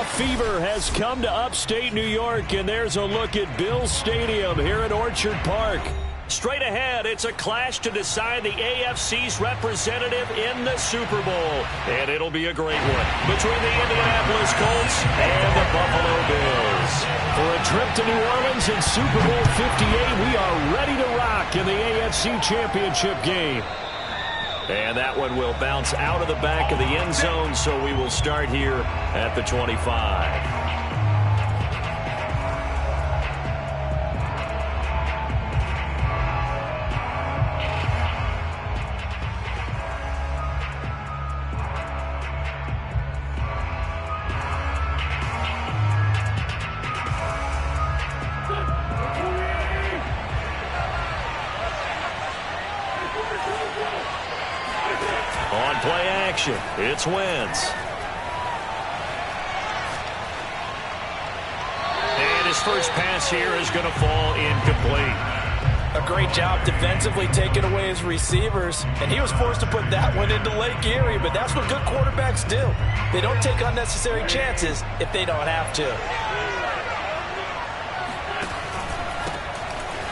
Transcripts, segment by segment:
Playoff fever has come to upstate New York, and there's a look at Bills Stadium here at Orchard Park. Straight ahead, it's a clash to decide the AFC's representative in the Super Bowl. And it'll be a great one between the Indianapolis Colts and the Buffalo Bills. For a trip to New Orleans in Super Bowl 58, we are ready to rock in the AFC Championship game. And that one will bounce out of the back of the end zone, so we will start here at the 25. On play action, it's Wentz. And his first pass here is going to fall incomplete. A great job defensively taking away his receivers, and he was forced to put that one into Lake Erie, but that's what good quarterbacks do. They don't take unnecessary chances if they don't have to.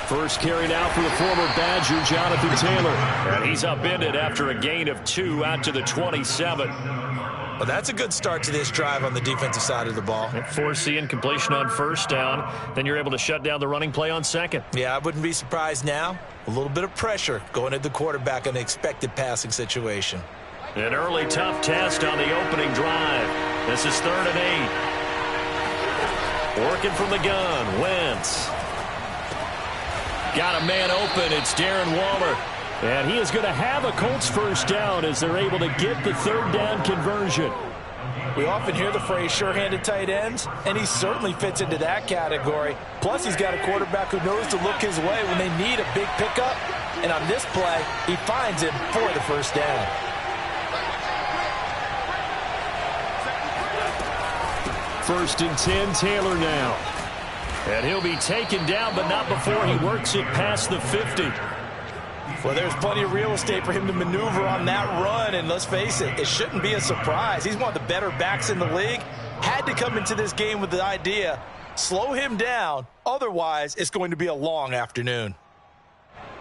First carry now for the former Badger, Jonathan Taylor. And he's upended after a gain of 2 out to the 27. Well, that's a good start to this drive on the defensive side of the ball. Force the incompletion on first down. Then you're able to shut down the running play on second. Yeah, I wouldn't be surprised now. A little bit of pressure going at the quarterback in an expected passing situation. An early tough test on the opening drive. This is 3rd and 8. Working from the gun, Wentz. Got a man open. It's Darren Waller. And he is going to have a Colts first down as they're able to get the 3rd down conversion. We often hear the phrase sure-handed tight ends, and he certainly fits into that category. Plus, he's got a quarterback who knows to look his way when they need a big pickup. And on this play, he finds him for the first down. First and 10, Taylor now. And he'll be taken down, but not before he works it past the 50. Well, there's plenty of real estate for him to maneuver on that run, and let's face it, it shouldn't be a surprise. He's one of the better backs in the league. Had to come into this game with the idea, slow him down, otherwise it's going to be a long afternoon.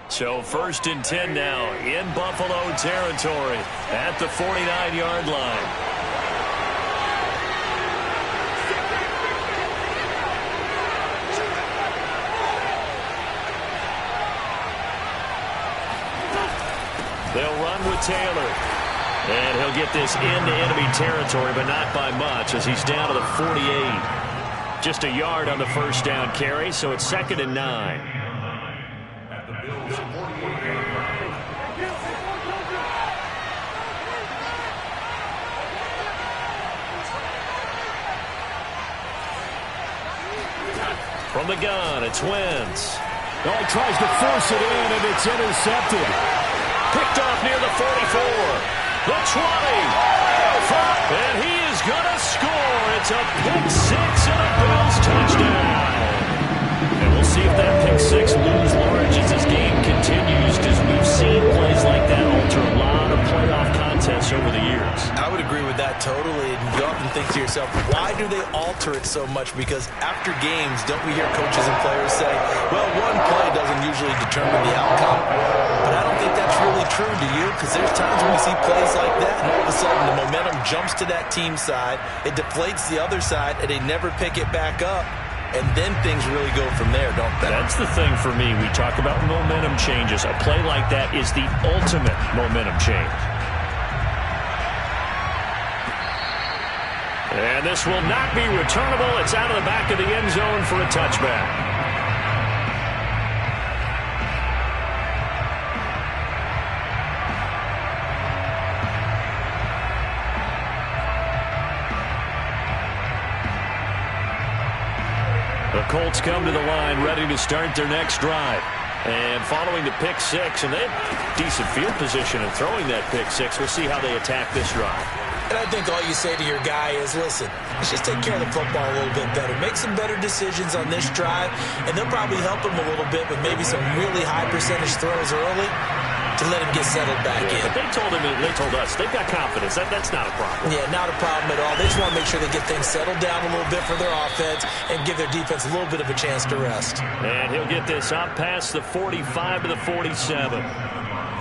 So first and 10 now in Buffalo territory at the 49-yard line. They'll run with Taylor. And he'll get this into enemy territory, but not by much as he's down to the 48. Just a yard on the first down carry, so it's 2nd and 9. From the gun, it's Wentz. Oh, he tries to force it in, and it's intercepted. Picked off near the 44, the 20, and he is going to score. It's a pick 6 and a Bills touchdown. And we'll see if that pick 6 looms large as this game continues, because we've seen plays like that alter a lot of playoff contests over the years. I would agree with that totally. And you often think to yourself, why do they alter it so much? Because after games, don't we hear coaches and players say, well, one play doesn't usually determine the outcome. But I don't think that's really true, do you? Because there's times when we see plays like that, and all of a sudden the momentum jumps to that team side, it deflates the other side, and they never pick it back up. And then things really go from there, don't they? That's the thing for me. We talk about momentum changes. A play like that is the ultimate momentum change. And this will not be returnable. It's out of the back of the end zone for a touchback. The Colts come to the line ready to start their next drive. And following the pick 6, and they have decent field position in throwing that pick 6. We'll see how they attack this drive. And I think all you say to your guy is, listen, let's just take care of the football a little bit better. Make some better decisions on this drive, and they'll probably help him a little bit with maybe some really high percentage throws early. to let him get settled back in. But they told us they've got confidence. That's not a problem. Yeah, not a problem at all. They just want to make sure they get things settled down a little bit for their offense and give their defense a little bit of a chance to rest. And he'll get this up past the 45 to the 47.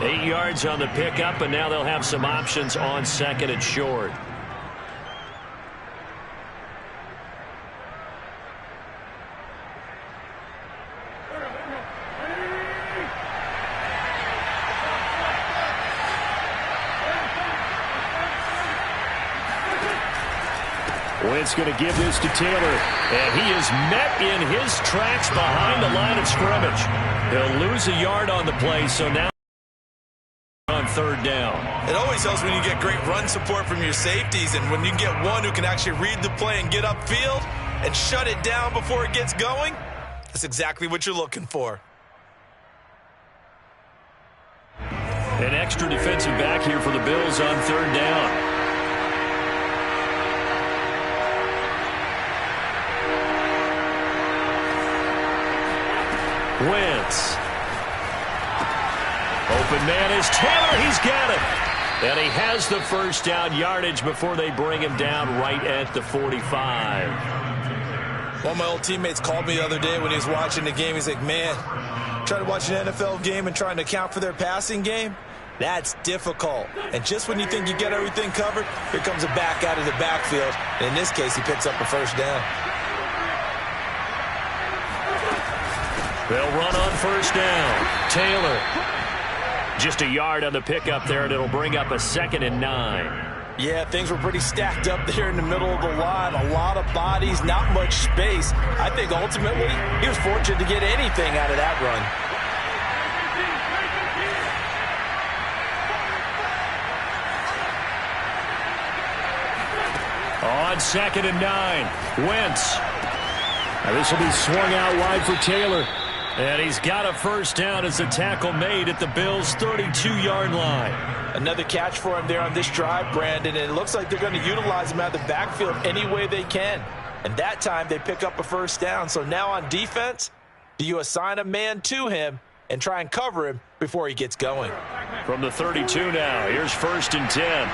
8 yards on the pickup, and now they'll have some options on second and short. Wentz going to give this to Taylor, and he is met in his tracks behind the line of scrimmage. He'll lose a yard on the play, so now on third down. It always helps when you get great run support from your safeties, and when you get one who can actually read the play and get upfield and shut it down before it gets going, that's exactly what you're looking for. An extra defensive back here for the Bills on third down. Wentz. Open man is Taylor. He's got it. And he has the first down yardage before they bring him down right at the 45. One of my old teammates called me the other day when he was watching the game. He's like, man, trying to watch an NFL game and trying to account for their passing game, that's difficult. And just when you think you get everything covered, here comes a back out of the backfield. And in this case, he picks up a first down. They'll run on first down. Taylor. Just a yard on the pickup there, and it'll bring up a 2nd and 9. Yeah, things were pretty stacked up there in the middle of the line. A lot of bodies, not much space. I think ultimately he was fortunate to get anything out of that run. On 2nd and 9, Wentz. Now this will be swung out wide for Taylor. And he's got a first down as the tackle made at the Bills' 32-yard line. Another catch for him there on this drive, Brandon, and it looks like they're going to utilize him out of the backfield any way they can. And that time they pick up a first down. So now on defense, do you assign a man to him and try and cover him before he gets going? From the 32 now, here's 1st and 10.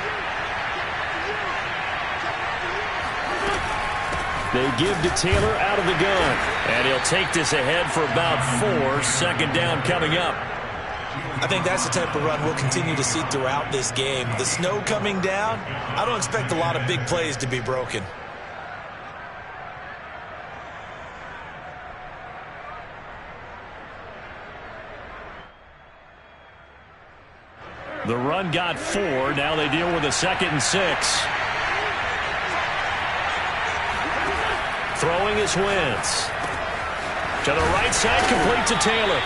They give to Taylor out of the gun. And he'll take this ahead for about 4. 2nd down coming up. I think that's the type of run we'll continue to see throughout this game. The snow coming down, I don't expect a lot of big plays to be broken. The run got 4. Now they deal with a 2nd and 6. Throwing is Wentz. To the right side, complete to Taylor.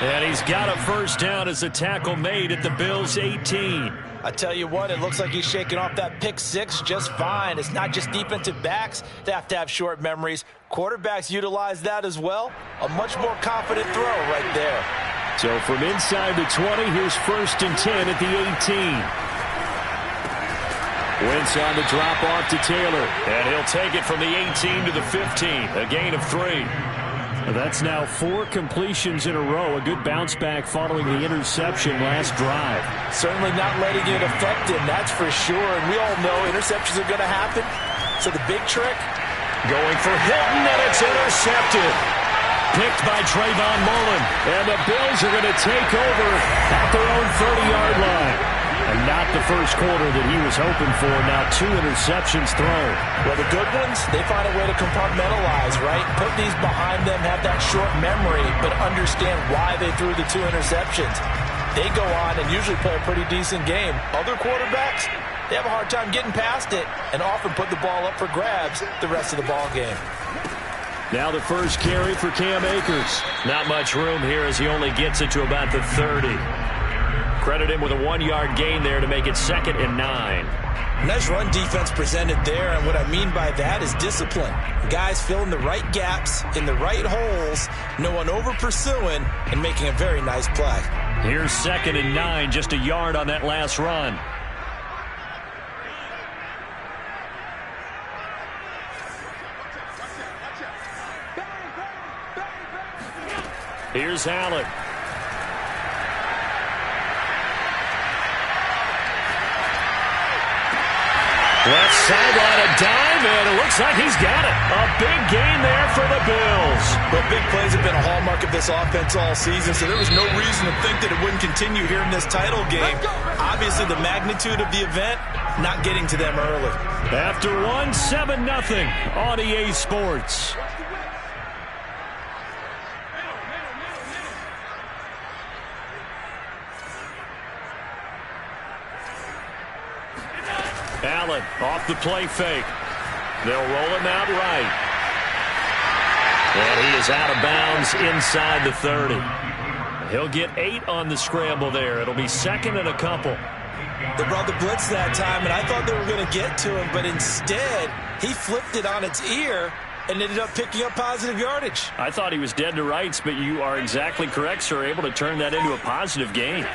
And he's got a first down as the tackle made at the Bills' 18. I tell you what, it looks like he's shaking off that pick 6 just fine. It's not just defensive backs that have to have short memories. Quarterbacks utilize that as well. A much more confident throw right there. So from inside the 20, here's 1st and 10 at the 18. Wentz on the drop-off to Taylor. And he'll take it from the 18 to the 15. A gain of 3. That's now 4 completions in a row. A good bounce back following the interception last drive. Certainly not letting it affect him, that's for sure. And we all know interceptions are going to happen. So the big trick? Going for Hilton, and it's intercepted. Picked by Trayvon Mullen. And the Bills are going to take over at their own 30-yard line. And not the first quarter that he was hoping for. Now 2 interceptions thrown. Well, the good ones, they find a way to compartmentalize, right? Put these behind them, have that short memory, but understand why they threw the 2 interceptions. They go on and usually play a pretty decent game. Other quarterbacks, they have a hard time getting past it and often put the ball up for grabs the rest of the ball game. Now the first carry for Cam Akers. Not much room here as he only gets it to about the 30. Credit him with a 1-yard gain there to make it 2nd and 9. Nice run defense presented there, and what I mean by that is discipline. Guys filling the right gaps in the right holes, no one over-pursuing, and making a very nice play. Here's 2nd and 9, just a yard on that last run. Here's Allen. Left sideline, a dive, and it looks like he's got it. A big gain there for the Bills. Well, big plays have been a hallmark of this offense all season, so there was no reason to think that it wouldn't continue here in this title game. Obviously, the magnitude of the event not getting to them early. After one, 7-0 on EA Sports. Allen off the play fake. They'll roll him out right. And he is out of bounds inside the 30. He'll get 8 on the scramble there. It'll be second and a couple. They brought the blitz that time, and I thought they were going to get to him, but instead he flipped it on its ear and ended up picking up positive yardage. I thought he was dead to rights, but you are exactly correct, sir. Able to turn that into a positive gain.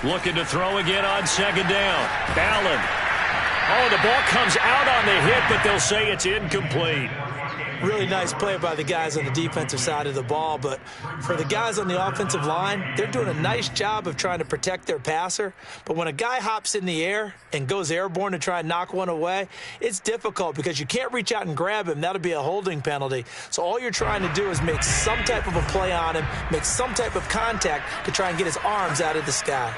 Looking to throw again on second down. Allen. Oh, the ball comes out on the hit, but they'll say it's incomplete. Really nice play by the guys on the defensive side of the ball, but for the guys on the offensive line, they're doing a nice job of trying to protect their passer. But when a guy hops in the air and goes airborne to try and knock one away, it's difficult because you can't reach out and grab him. That'll be a holding penalty. So all you're trying to do is make some type of a play on him, make some type of contact to try and get his arms out of the sky.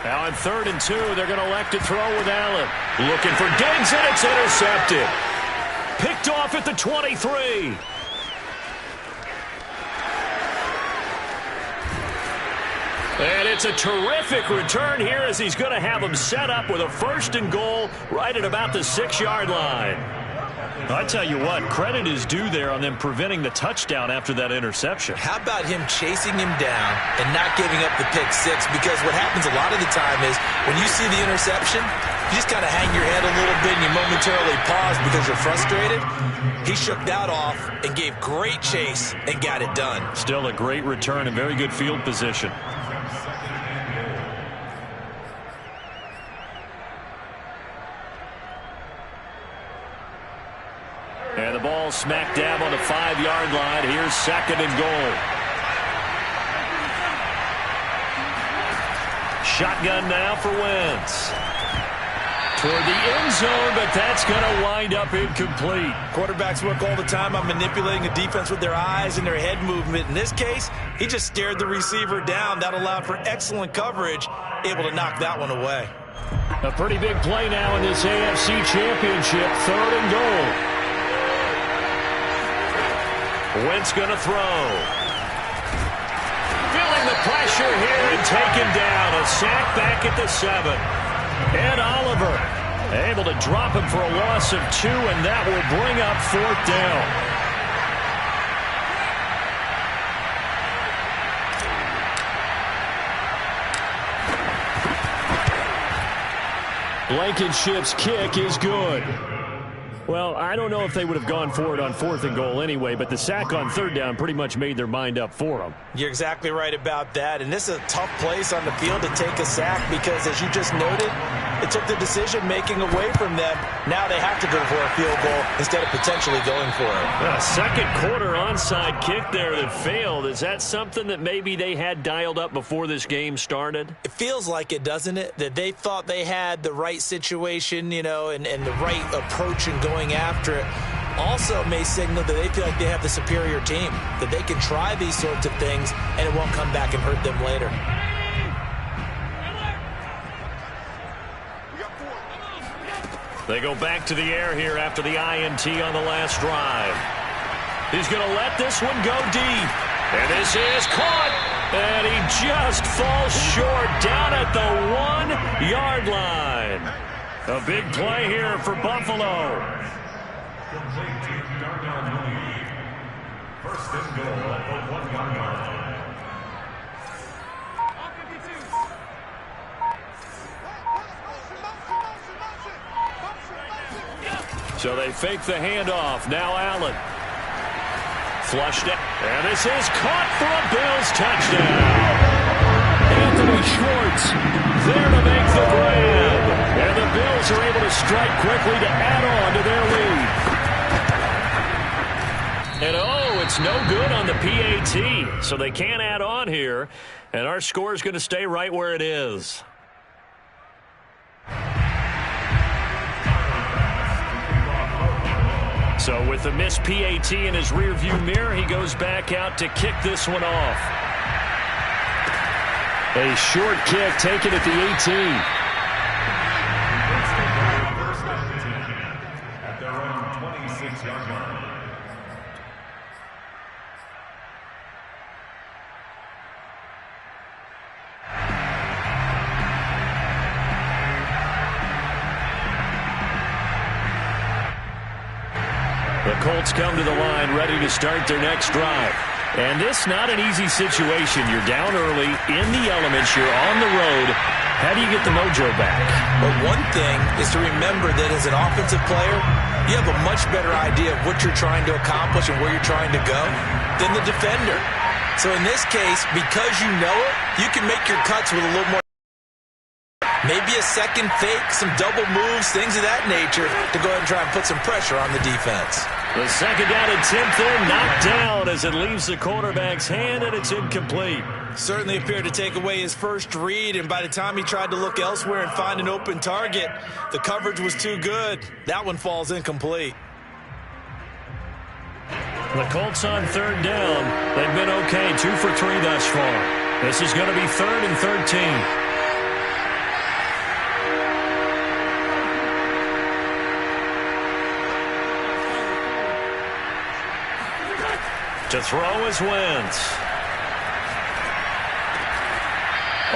Now on 3rd and 2, they're going to elect to throw with Allen. Looking for Diggs, and it's intercepted. Picked off at the 23. And it's a terrific return here as he's going to have him set up with a 1st and goal right at about the 6-yard line. I tell you what, credit is due there on them preventing the touchdown after that interception. How about him chasing him down and not giving up the pick six? Because what happens a lot of the time is when you see the interception, you just kind of hang your head a little bit and you momentarily pause because you're frustrated. He shook that off and gave great chase and got it done. Still a great return and very good field position. And the ball smack dab on the 5-yard line. Here's 2nd and goal. Shotgun now for Wentz. Toward the end zone, but that's going to wind up incomplete. Quarterbacks work all the time on manipulating a defense with their eyes and their head movement. In this case, he just stared the receiver down. That allowed for excellent coverage, able to knock that one away. A pretty big play now in this AFC Championship. 3rd and goal. Wentz going to throw. Feeling the pressure here and taken down. A sack back at the 7. Ed Oliver able to drop him for a loss of 2, and that will bring up 4th down. Blankenship's kick is good. Well, I don't know if they would have gone for it on 4th and goal anyway, but the sack on 3rd down pretty much made their mind up for them. You're exactly right about that, and this is a tough place on the field to take a sack because, as you just noted, it took the decision-making away from them. Now they have to go for a field goal instead of potentially going for it. A 2nd quarter onside kick there that failed. Is that something that maybe they had dialed up before this game started? It feels like it, doesn't it? That they thought they had the right situation, you know, and the right approach in going after it. Also may signal that they feel like they have the superior team, that they can try these sorts of things and it won't come back and hurt them later. They go back to the air here after the INT on the last drive. He's going to let this one go deep. And this is caught. And he just falls short down at the 1-yard line. A big play here for Buffalo. 1st and goal at the 1-yard line. So they fake the handoff. Now Allen. Flushed it. And this is caught for a Bills touchdown. Anthony Schwartz there to make the grab. And the Bills are able to strike quickly to add on to their lead. And oh, it's it's no good on the PAT, so they can't add on here, and our score is going to stay right where it is. So with the missed PAT in his rearview mirror, he goes back out to kick this one off. A short kick taken at the 18. At their own 26-yard line. The Colts come to the line ready to start their next drive. And this not an easy situation. You're down early, in the elements, you're on the road. How do you get the mojo back? But one thing is to remember that as an offensive player, you have a much better idea of what you're trying to accomplish and where you're trying to go than the defender. So in this case, because you know it, you can make your cuts with a little more. Maybe a second fake, some double moves, things of that nature to go ahead and try and put some pressure on the defense. The second down attempt there knocked down as it leaves the quarterback's hand, and it's incomplete. Certainly appeared to take away his first read, and by the time he tried to look elsewhere and find an open target, the coverage was too good. That one falls incomplete. The Colts on third down. They've been okay, 2 for 3 thus far. This is going to be 3rd and 13. To throw is Wentz.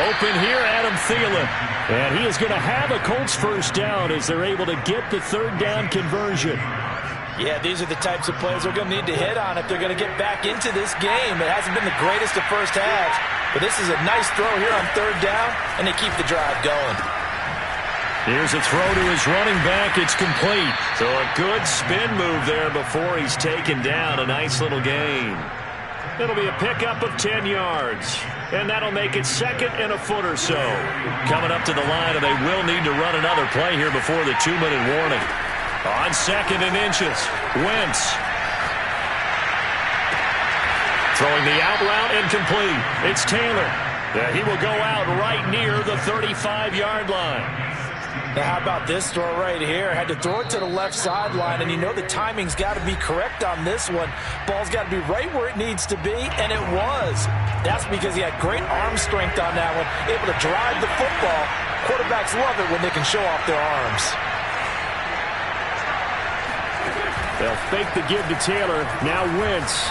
Open here, Adam Thielen. And he is going to have a Colts first down as they're able to get the third down conversion. Yeah, these are the types of plays they're going to need to hit on if they're going to get back into this game. It hasn't been the greatest of first halves, but this is a nice throw here on third down, and they keep the drive going. Here's a throw to his running back. It's complete. So a good spin move there before he's taken down. A nice little gain. It'll be a pickup of 10 yards. And that'll make it 2nd and a foot or so. Coming up to the line, and they will need to run another play here before the 2-minute warning. On 2nd and inches, Wentz. Throwing the out route incomplete. It's Taylor. He will go out right near the 35-yard line. Now, how about this throw right here? Had to throw it to the left sideline, and you know the timing's got to be correct on this one. Ball's got to be right where it needs to be, and it was. That's because he had great arm strength on that one, able to drive the football. Quarterbacks love it when they can show off their arms. They'll fake the give to Taylor. Now Wentz.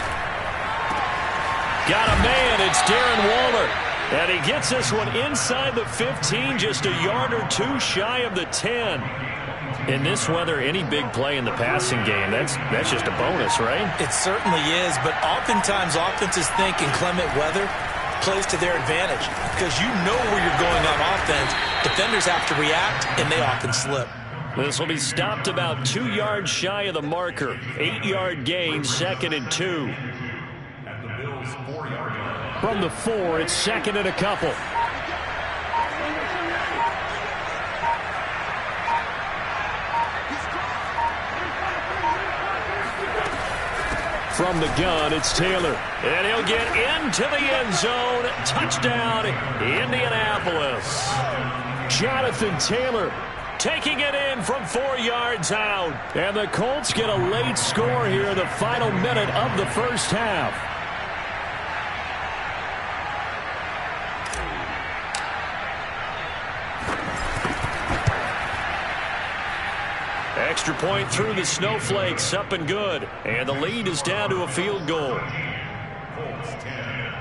Got a man. It's Darren Waller. And he gets this one inside the 15, just a yard or two shy of the 10. In this weather, any big play in the passing game, that's just a bonus, right? It certainly is, but oftentimes offenses think inclement weather plays to their advantage because you know where you're going on offense. Defenders have to react, and they often slip. This will be stopped about 2 yards shy of the marker. 8-yard gain, 2nd and 2. At the Bills' 4-yard line. From the 4, it's 2nd and a couple. From the gun, it's Taylor. And he'll get into the end zone. Touchdown, Indianapolis. Jonathan Taylor taking it in from 4 yards out. And the Colts get a late score here in the final minute of the first half. Extra point through the snowflakes, up and good. And the lead is down to a field goal. Colts 10.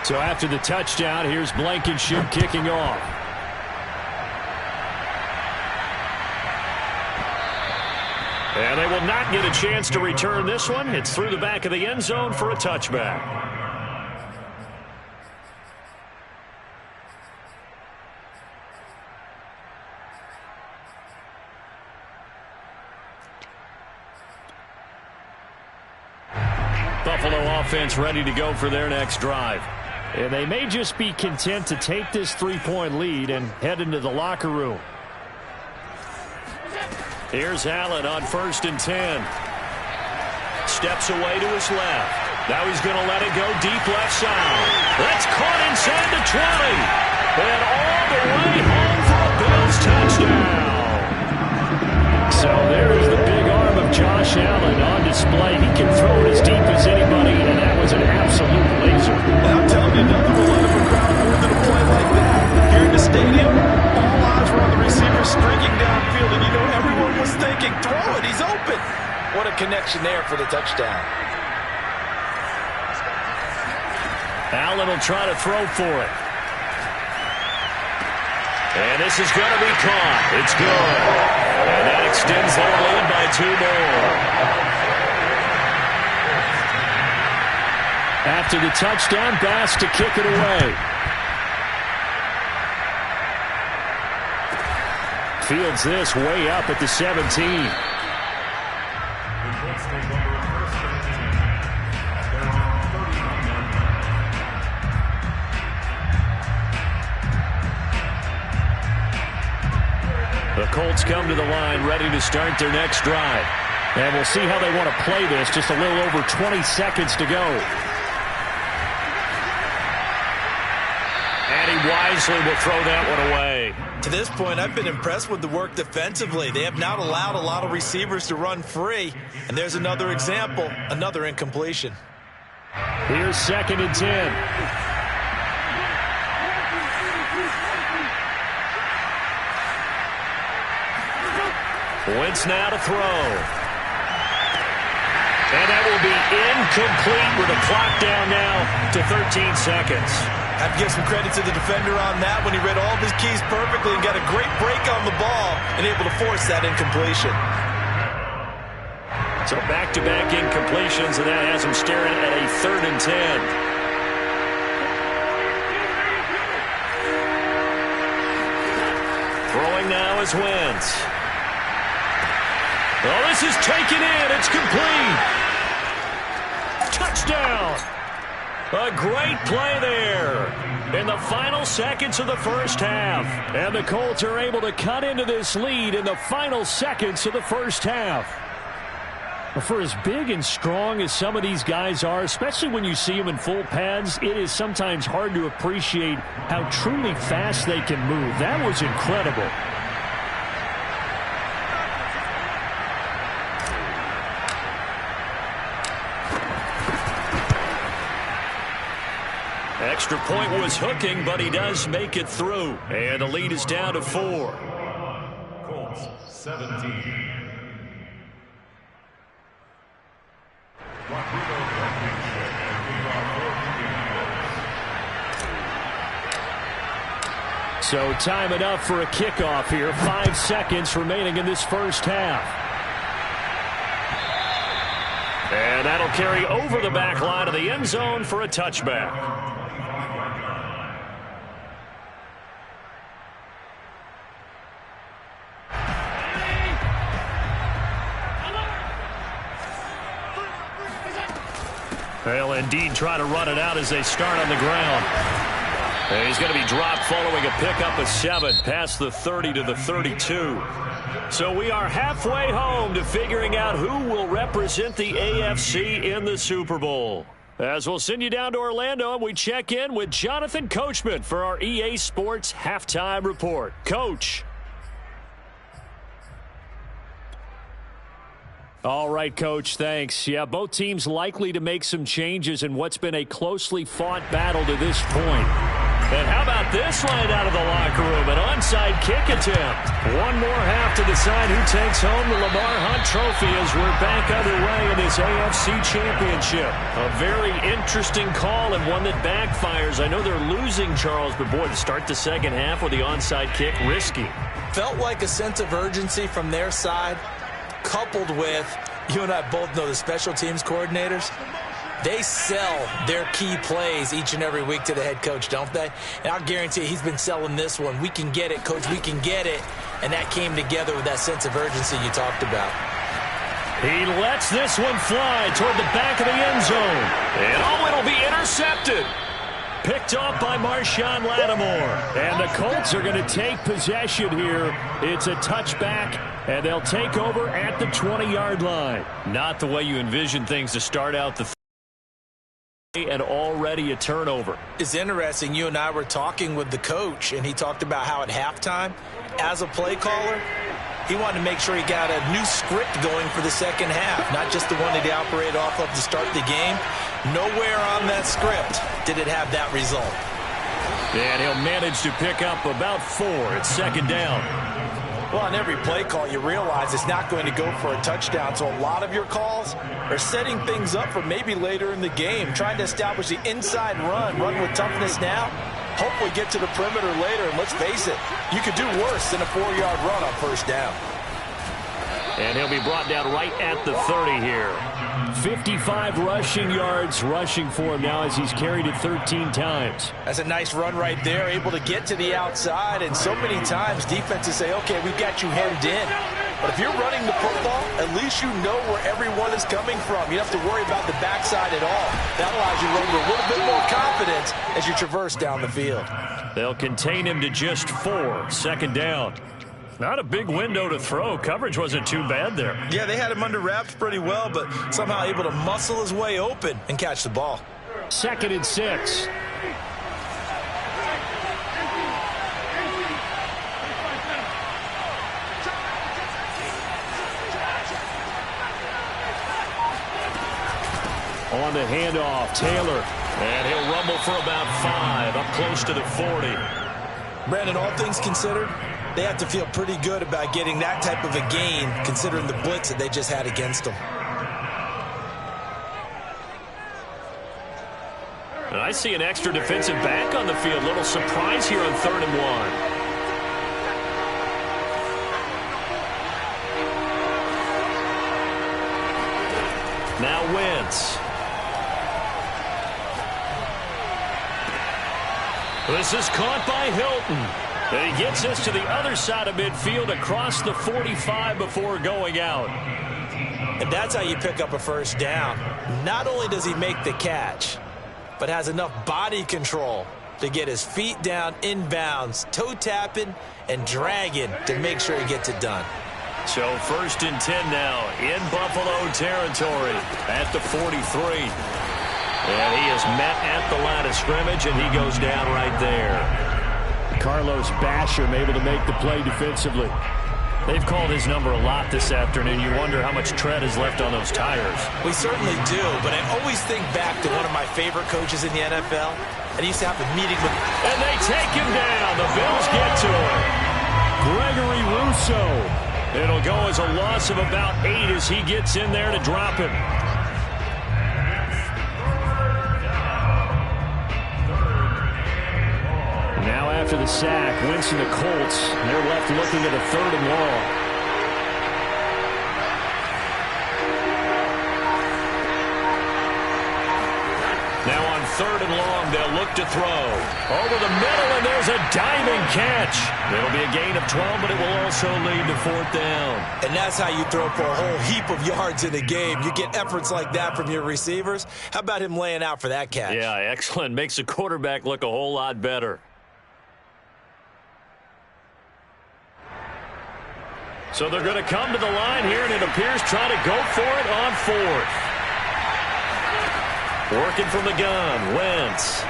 So after the touchdown, here's Blankenship kicking off. And they will not get a chance to return this one. It's through the back of the end zone for a touchback. Buffalo offense ready to go for their next drive. And they may just be content to take this 3-point lead and head into the locker room. Here's Allen on 1st and 10. Steps away to his left. Now he's going to let it go deep left side. That's caught inside the 20. And all the way home for a Bills touchdown. So there is the big arm of Josh Allen on display. He can throw it as deep as anybody, and that was an absolute laser. And I'm telling you, nothing will light up a crowd more than a play like that. Here in the stadium, all eyes were on the receiver streaking downfield, and you know everyone was thinking, throw it, he's open. What a connection there for the touchdown. Allen will try to throw for it. And this is going to be caught. It's good. And that extends their lead by 2 more. After the touchdown, Bass to kick it away. Fields this way up at the 17. The Colts come to the line ready to start their next drive. And we'll see how they want to play this. Just a little over 20 seconds to go. And he wisely will throw that one away. To this point, I've been impressed with the work defensively. They have not allowed a lot of receivers to run free. And there's another example, another incompletion. Here's 2nd and 10. Wentz now to throw. And that will be incomplete with the clock down now to 13 seconds. I have to give some credit to the defender on that when he read all of his keys perfectly and got a great break on the ball and able to force that incompletion. So back-to-back incompletions, and that has him staring at a 3rd and 10. Throwing now is Wentz. Oh, this is taken in. It's complete. Touchdown. A great play there in the final seconds of the first half. And the Colts are able to cut into this lead in the final seconds of the first half. For as big and strong as some of these guys are, especially when you see them in full pads, it is sometimes hard to appreciate how truly fast they can move. That was incredible. Extra point was hooking, but he does make it through. And the lead is down to 4. Colts 17. So time enough for a kickoff here. 5 seconds remaining in this first half. And that'll carry over the back line of the end zone for a touchback. They'll indeed try to run it out as they start on the ground. And he's going to be dropped following a pickup of 7 past the 30 to the 32. So we are halfway home to figuring out who will represent the AFC in the Super Bowl. As we'll send you down to Orlando, and we check in with Jonathan Coachman for our EA Sports Halftime Report. Coach. All right, Coach, thanks. Yeah, both teams likely to make some changes in what's been a closely fought battle to this point. And how about this line out of the locker room? An onside kick attempt. One more half to decide who takes home the Lamar Hunt Trophy as we're back underway in this AFC Championship. A very interesting call and one that backfires. I know they're losing, Charles, but boy, to start the second half with the onside kick, risky. Felt like a sense of urgency from their side, coupled with, you and I both know the special teams coordinators, they sell their key plays each and every week to the head coach, don't they? And I'll guarantee he's been selling this one. We can get it, Coach, we can get it. And that came together with that sense of urgency you talked about. He lets this one fly toward the back of the end zone. And it'll be intercepted. Picked off by Marshawn Lattimore. And the Colts are going to take possession here. It's a touchback, and they'll take over at the 20-yard line. Not the way you envision things to start out the and already a turnover. It's interesting. You and I were talking with the coach, and he talked about how at halftime, as a play caller, he wanted to make sure he got a new script going for the second half, not just the one that he operated off of to start the game. Nowhere on that script did it have that result. And he'll manage to pick up about 4 at second down. Well, on every play call, you realize it's not going to go for a touchdown, so a lot of your calls are setting things up for maybe later in the game, trying to establish the inside run with toughness now, hopefully get to the perimeter later, and let's face it, you could do worse than a 4-yard run on first down. And he'll be brought down right at the 30 here. 55 rushing yards rushing for him now as he's carried it 13 times. That's a nice run right there, able to get to the outside, and so many times defenses say, okay, we've got you hemmed in. But if you're running the football, at least you know where everyone is coming from. You don't have to worry about the backside at all. That allows you to run with a little bit more confidence as you traverse down the field. They'll contain him to just 4, second down. Not a big window to throw. Coverage wasn't too bad there. Yeah, they had him under wraps pretty well, but somehow able to muscle his way open and catch the ball. 2nd and 6. On the handoff, Taylor. And he'll rumble for about 5, up close to the 40. Brandon, all things considered, they have to feel pretty good about getting that type of a gain, considering the blitz that they just had against them. And I see an extra defensive back on the field. Little surprise here on 3rd and 1. Now Wentz. This is caught by Hilton. And he gets us to the other side of midfield across the 45 before going out. And that's how you pick up a first down. Not only does he make the catch, but has enough body control to get his feet down inbounds, toe tapping and dragging to make sure he gets it done. So 1st and 10 now in Buffalo territory at the 43. And he is met at the line of scrimmage, and he goes down right there. Carlos Basham able to make the play defensively. They've called his number a lot this afternoon. You wonder how much tread is left on those tires. We certainly do, but I always think back to one of my favorite coaches in the NFL, and he used to have a meeting with... And they take him down. The Bills get to him. Gregory Rousseau. It'll go as a loss of about 8 as he gets in there to drop him. Now after the sack, Wentz and the Colts, they're left looking at a 3rd and long. Now on 3rd and long, they'll look to throw. Over the middle, and there's a diving catch. It'll be a gain of 12, but it will also lead to 4th down. And that's how you throw for a whole heap of yards in a game. You get efforts like that from your receivers. How about him laying out for that catch? Yeah, excellent. Makes the quarterback look a whole lot better. So they're going to come to the line here, and it appears trying to go for it on 4th. Working from the gun, Wentz.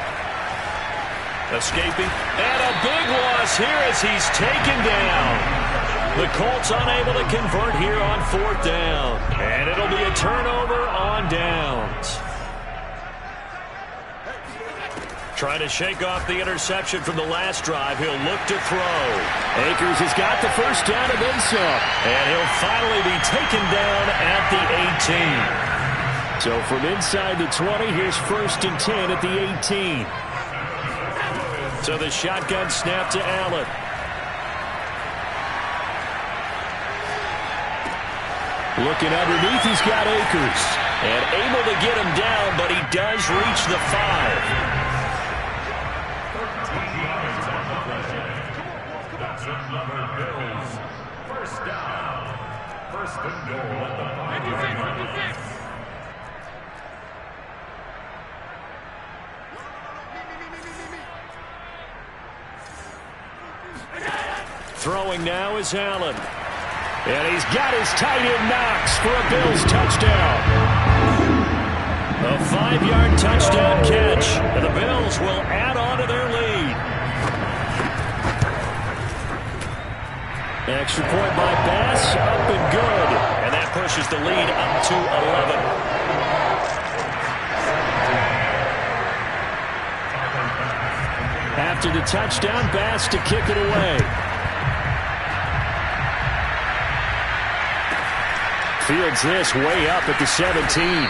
Escaping. And a big loss here as he's taken down. The Colts unable to convert here on 4th down. And it'll be a turnover on downs. Trying to shake off the interception from the last drive. He'll look to throw. Akers has got the first down and then some. And he'll finally be taken down at the 18. So from inside the 20, here's 1st and 10 at the 18. So the shotgun snap to Allen. Looking underneath, he's got Akers. And able to get him down, but he does reach the 5. First and goal at the 5-yard line. Throwing now is Allen. And he's got his tight end Knox for a Bills touchdown. A 5-yard touchdown catch. And the Bills will add on to their lead. Extra point by Bass, up and good. And that pushes the lead up to 11. After the touchdown, Bass to kick it away. Fields this way up at the 17.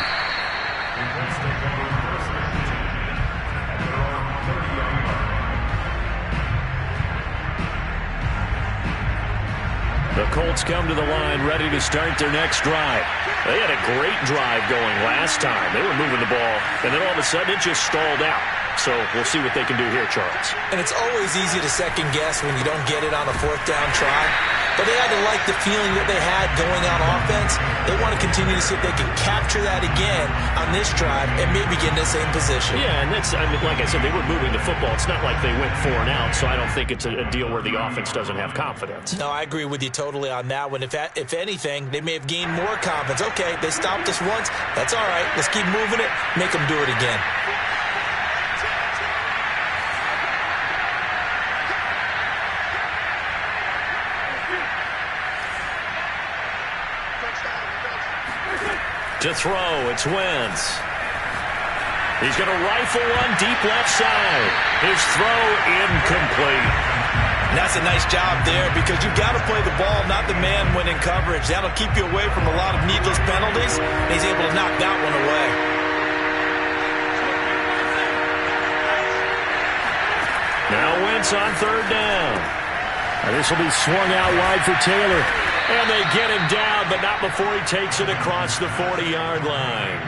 The Colts come to the line ready to start their next drive. They had a great drive going last time. They were moving the ball, and then all of a sudden it just stalled out. So we'll see what they can do here, Charles. And it's always easy to second guess when you don't get it on a fourth down try. But they had to like the feeling that they had going on offense. They want to continue to see if they can capture that again on this drive and maybe get in the same position. Yeah, and that's, I mean, like I said, they were moving the football. It's not like they went 4 and out, so I don't think it's a deal where the offense doesn't have confidence. No, I agree with you totally on that one. If anything, they may have gained more confidence. Okay, they stopped us once. That's all right. Let's keep moving it. Make them do it again. To throw, it's Wentz. He's going to rifle one deep left side. His throw incomplete. And that's a nice job there because you've got to play the ball, not the man when in coverage. That'll keep you away from a lot of needless penalties. And he's able to knock that one away. Now Wentz on third down. This will be swung out wide for Taylor. And they get him down, but not before he takes it across the 40-yard line.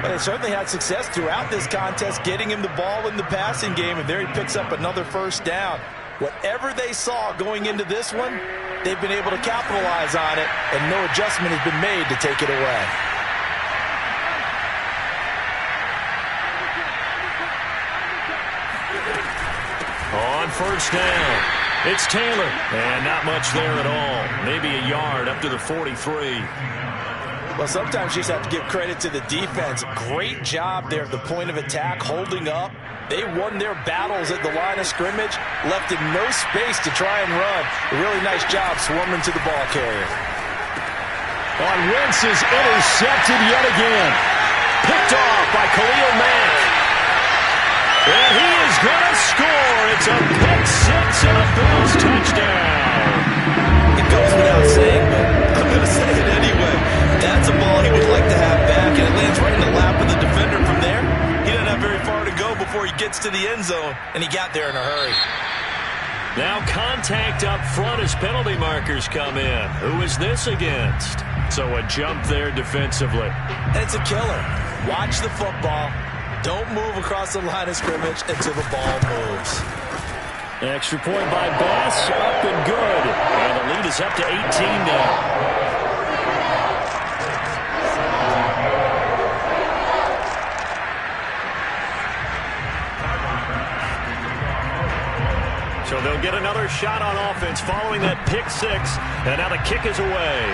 But they certainly had success throughout this contest, getting him the ball in the passing game, and there he picks up another first down. Whatever they saw going into this one, they've been able to capitalize on it, and no adjustment has been made to take it away. On first down. It's Taylor, and not much there at all. Maybe a yard up to the 43. Well, sometimes you just have to give credit to the defense. Great job there at the point of attack, holding up. They won their battles at the line of scrimmage, left him no space to try and run. A really nice job swarming to the ball carrier. On Wentz is intercepted yet again. Picked off by Khalil Mack. And he is going to score. It's a pick six and a Bills touchdown. It goes without saying, but I'm going to say it anyway. That's a ball he would like to have back, and it lands right in the lap of the defender from there. He doesn't have very far to go before he gets to the end zone, and he got there in a hurry. Now contact up front as penalty markers come in. Who is this against? So a jump there defensively. And it's a killer. Watch the football. Don't move across the line of scrimmage until the ball moves. Extra point by Bass, up and good. And the lead is up to 18 now. So they'll get another shot on offense following that pick six. And now the kick is away.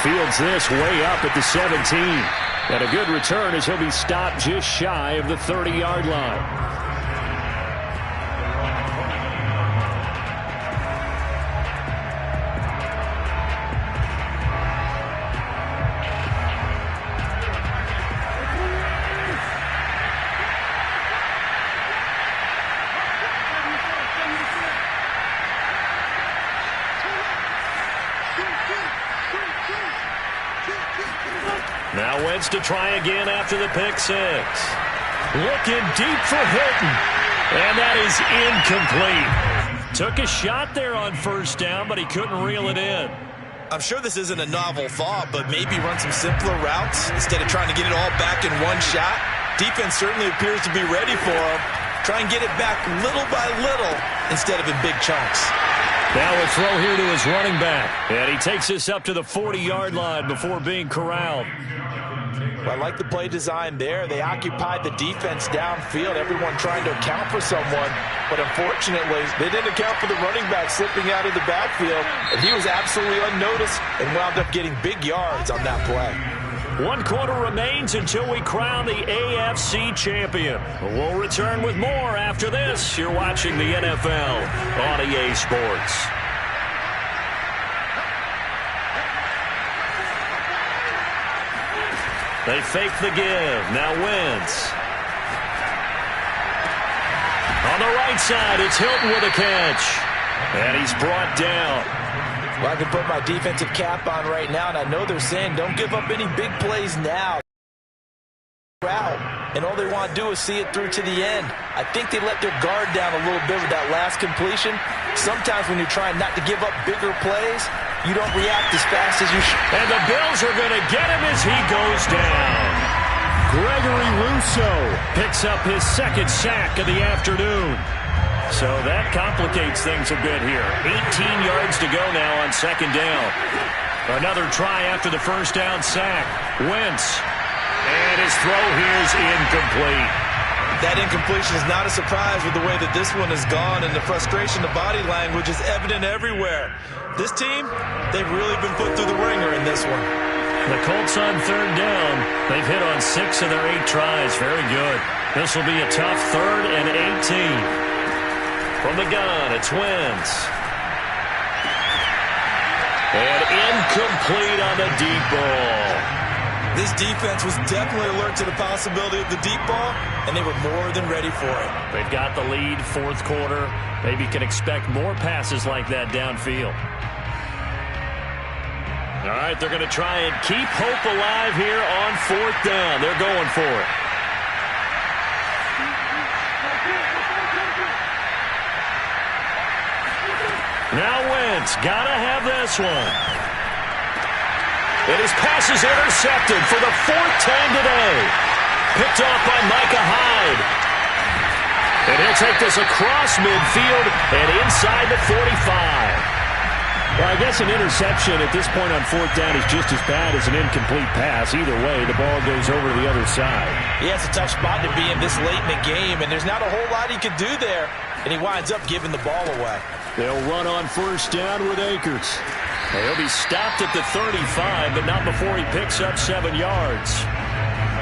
Fields this way up at the 17. And a good return as he'll be stopped just shy of the 30-yard line. Now Wentz to try again after the pick six. Looking deep for Hilton. And that is incomplete. Took a shot there on first down, but he couldn't reel it in. I'm sure this isn't a novel thought, but maybe run some simpler routes instead of trying to get it all back in one shot. Defense certainly appears to be ready for him. Try and get it back little by little instead of in big chunks. Now a throw here to his running back. And he takes this up to the 40-yard line before being corralled. Well, I like the play design there. They occupied the defense downfield, everyone trying to account for someone. But unfortunately, they didn't account for the running back slipping out of the backfield. And he was absolutely unnoticed and wound up getting big yards on that play. 1 quarter remains until we crown the AFC champion. We'll return with more after this. You're watching the NFL on EA Sports. They fake the give. Now Wentz. On the right side, it's Hilton with a catch. And he's brought down. Well, I can put my defensive cap on right now, and I know they're saying don't give up any big plays now. And all they want to do is see it through to the end. I think they let their guard down a little bit with that last completion. Sometimes when you're trying not to give up bigger plays, you don't react as fast as you should. And the Bills are going to get him as he goes down. Gregory Rousseau picks up his second sack of the afternoon. So that complicates things a bit here. 18 yards to go now on second down. Another try after the first down sack. Wentz. And his throw here is incomplete. That incompletion is not a surprise with the way that this one has gone, and the frustration, the body language is evident everywhere. This team, they've really been put through the ringer in this one. The Colts on third down. They've hit on 6 of their 8 tries. Very good. This will be a tough 3rd and 18. From the gun, it's Wentz. And incomplete on the deep ball. This defense was definitely alert to the possibility of the deep ball, and they were more than ready for it. They've got the lead, 4th quarter. Maybe can expect more passes like that downfield. All right, they're going to try and keep hope alive here on 4th down. They're going for it. Now Wentz, gotta have this one. And his pass is intercepted for the 4th time today. Picked off by Micah Hyde. And he'll take this across midfield and inside the 45. Well, I guess an interception at this point on 4th down is just as bad as an incomplete pass. Either way, the ball goes over to the other side. Yeah, it's a tough spot to be in this late in the game, and there's not a whole lot he could do there. And he winds up giving the ball away. They'll run on 1st down with Akers. He'll be stopped at the 35, but not before he picks up 7 yards.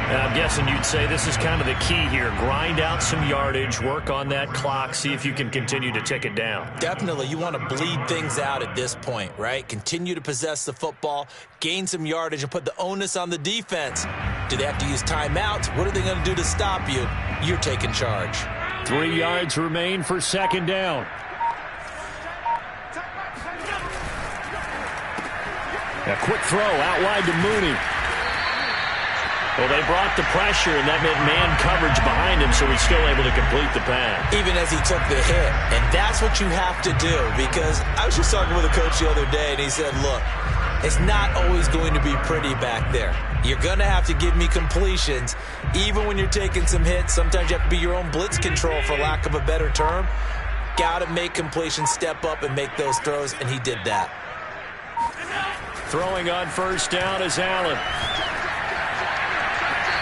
And I'm guessing you'd say this is kind of the key here. Grind out some yardage, work on that clock, see if you can continue to tick it down. Definitely. You want to bleed things out at this point, right? Continue to possess the football, gain some yardage, and put the onus on the defense. Do they have to use timeouts? What are they going to do to stop you? You're taking charge. 3 yards remain for 2nd down. A quick throw out wide to Mooney. Well, they brought the pressure, and that meant man coverage behind him, so he's still able to complete the pass. Even as he took the hit. And that's what you have to do, because I was just talking with a coach the other day, and he said, look, it's not always going to be pretty back there. You're going to have to give me completions. Even when you're taking some hits, sometimes you have to be your own blitz control, for lack of a better term. Got to make completions, step up, and make those throws, and he did that. Throwing on 1st down is Allen.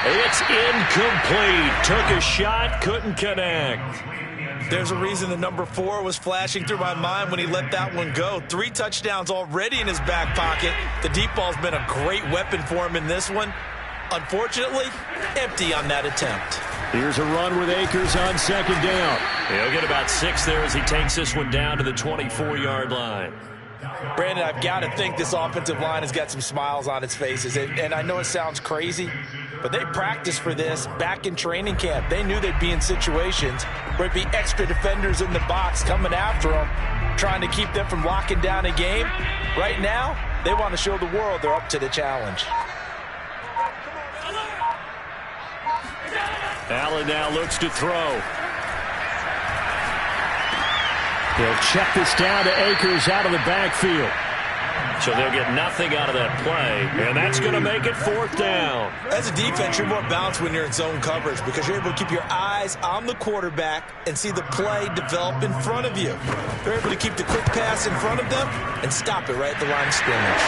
It's incomplete. Took a shot, couldn't connect. There's a reason the number 4 was flashing through my mind when he let that one go. 3 touchdowns already in his back pocket. The deep ball's been a great weapon for him in this one. Unfortunately, empty on that attempt. Here's a run with Akers on 2nd down. He'll get about 6 there as he takes this one down to the 24-yard line. Brandon, I've got to think this offensive line has got some smiles on its faces. And I know it sounds crazy, but they practiced for this back in training camp. They knew they'd be in situations where it'd be extra defenders in the box coming after them, trying to keep them from locking down a game. Right now, they want to show the world they're up to the challenge. Allen now looks to throw. They'll check this down to Akers out of the backfield. So they'll get nothing out of that play, and that's going to make it 4th down. As a defense, you're more balanced when you're in zone coverage because you're able to keep your eye eyes on the quarterback and see the play develop in front of you. They're able to keep the quick pass in front of them and stop it right at the line of scrimmage.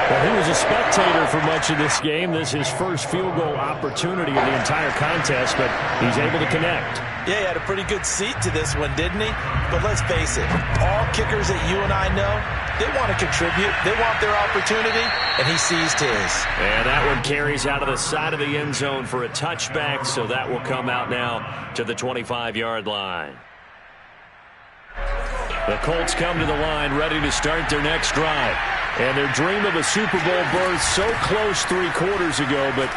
Well, he was a spectator for much of this game. This is his first field goal opportunity of the entire contest, but he's able to connect. Yeah, he had a pretty good seat to this one, didn't he? But let's face it, all kickers that you and I know, they want to contribute. They want their opportunity, and he seized his. And that one carries out of the side of the end zone for a touchback, so that will come out now to the 25-yard line. The Colts come to the line ready to start their next drive. And their dream of a Super Bowl berth so close 3 quarters ago, but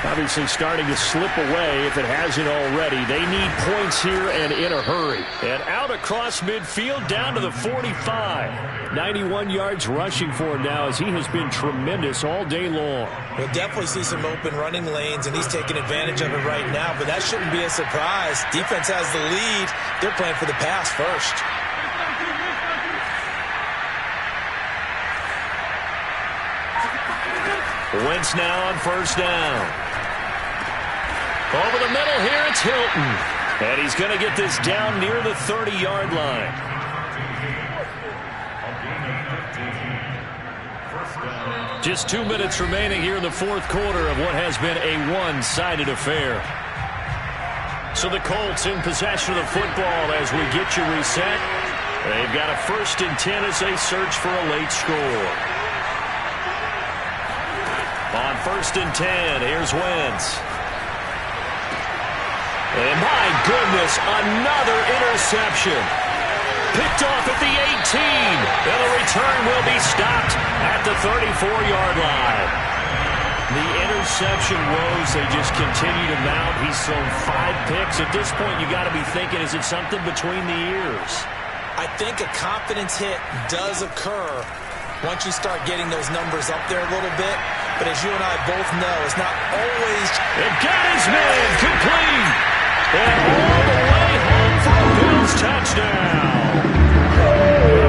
obviously starting to slip away if it hasn't already. They need points here and in a hurry. And out across midfield down to the 45. 91 yards rushing for him now as he has been tremendous all day long. We'll definitely see some open running lanes, and he's taking advantage of it right now, but that shouldn't be a surprise. Defense has the lead. They're playing for the pass first. Wentz now on first down. Over the middle here, it's Hilton. And he's going to get this down near the 30-yard line. Just 2 minutes remaining here in the fourth quarter of what has been a one-sided affair. So the Colts in possession of the football as we get you reset. They've got a 1st and 10 as they search for a late score. On 1st and 10, here's Wentz. And my goodness, another interception. Picked off at the 18. And the return will be stopped at the 34-yard line. The interception woes, they just continue to mount. He's thrown 5 picks. At this point, you got to be thinking, is it something between the ears? I think a confidence hit does occur once you start getting those numbers up there a little bit. But as you and I both know, it's not always... It got his man complete. And all the way home for a Bills touchdown.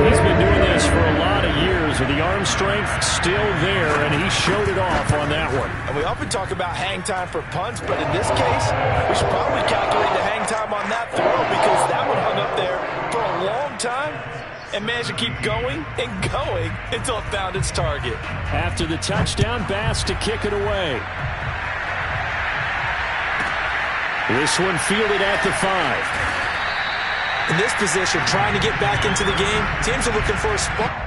He's been doing this for a lot of years, with the arm strength still there, and he showed it off on that one. And we often talk about hang time for punts, but in this case, we should probably calculate the hang time on that throw, because that one hung up there for a long time and managed to keep going and going until it found its target. After the touchdown, Bass to kick it away. This one fielded at the 5. In this position, trying to get back into the game, teams are looking for a spot.